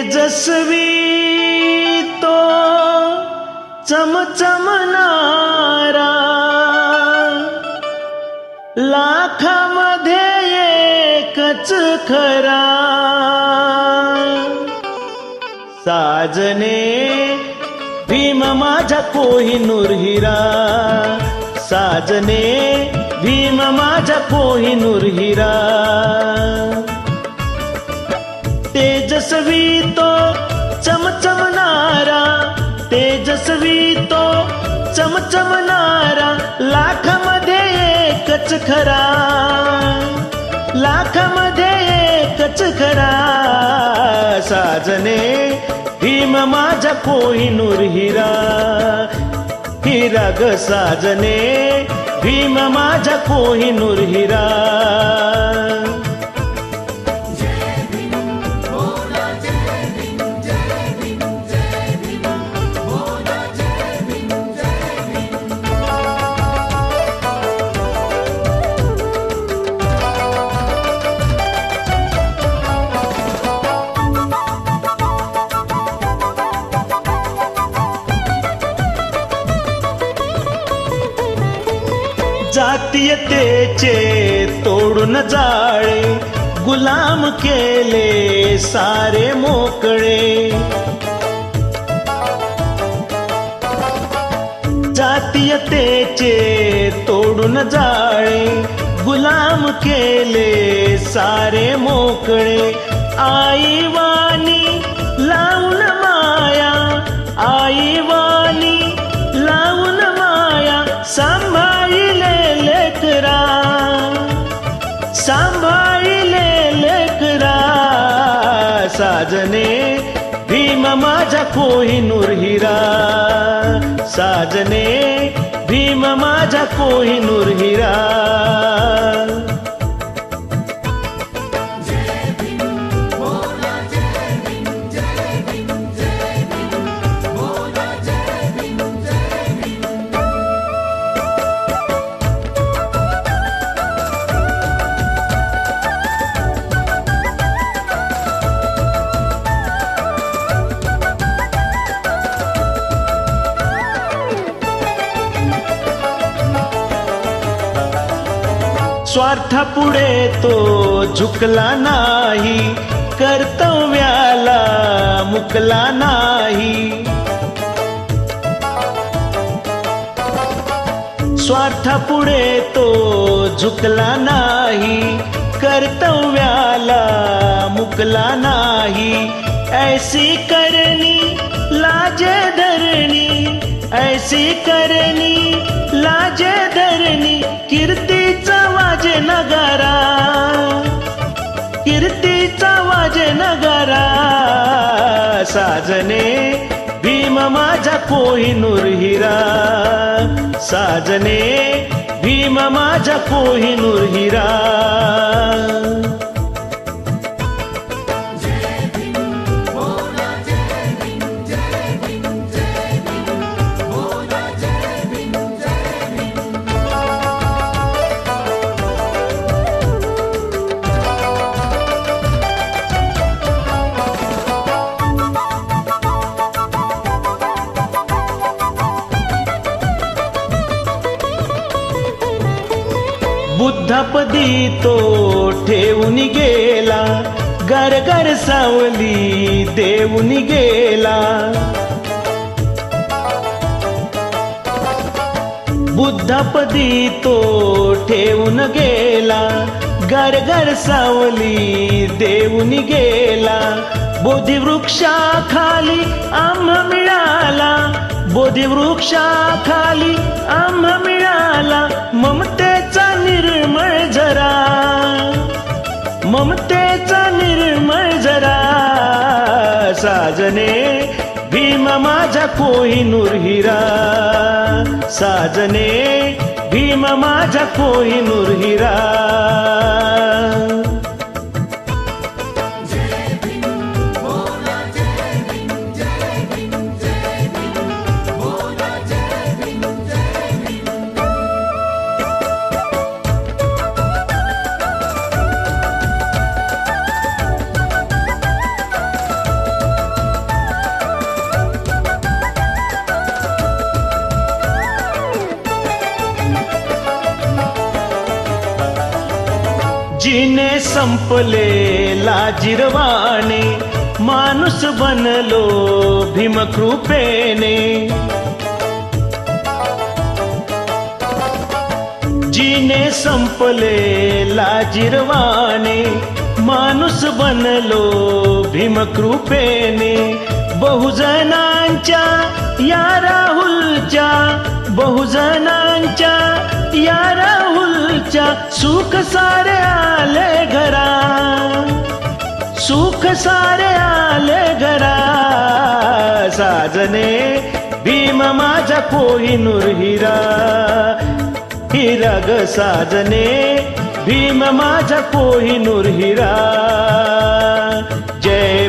तेजस्वी तो चमचमणारा, लाखामध्ये एकच खरा. साजने भीम माझा कोहिनूर हिरा, साजने भीम माझा कोहिनूर हिरा. तेजस्वी तो चमचमणारा, तेजस्वी तो चमचमणारा, लाखामध्ये एकच खरा, लाखामध्ये एकच खरा. साजने भीम माझा कोहिनूर हिरा, हिरा ग साजने भीम माझा कोहिनूर हिरा. जातीयतेचे तोडून जाळे, गुलाम केले सारे मोकळे. जातीयतेचे तोडून जाळे, गुलाम केले सारे मोकळे. आई वाणी लावून माया, आई वाणी लावून माया, सांभाळिले लेकरा, सांभाळिले लेकरा. साजने भीम माझा कोहिनूर हिरा, साजने भीम माझा कोहिनूर हिरा. स्वार्थापुढे तो झुकला नाही, कर्तव्याला मुकला नाही. स्वार्थापुढे तो झुकला नाही, कर्तव्याला मुकला नाही. ऐसी करणी लाजे धरणी, ऐसी करणी लाजे धरणी, कीर्तीचा वाजे नगारा, कीर्तीचा वाजे नगारा. साजने भीम माझा कोहिनूर हिरा, साजने भीम माझा कोहिनूर हिरा. बुद्धापदी तो ठेवून गेला, गरगर सावली देऊन गेला. बुद्धापदी तो ठेवून गेला, गरगर सावली देऊन गेला. बोधिवृक्षाखाली आम्हा मिळाला, बोधिवृक्षाखाली आम्हा मिळाला. ममतेचा निर्मळ झरा, ममतेचा निर्मळ झरा. साजने भीम माझा कोहिनूर हिरा, साजने भीम माझा कोहिनूर हिरा. जिने संपले लाजिरवाणे माणूस बनलो भीमकृपेने जिने संपले लाजिरवाणे माणूस बनलो भीमकृपेने बहुजनांच्या या राहुलच्या बहुजनांच्या या राहुलच्या सुख सारे आले घरा सुख सारे आले घरा साजने भीम माझा कोहिनूर हिरा हिरा ग साजने भीम माझा कोहिनूर हिरा जय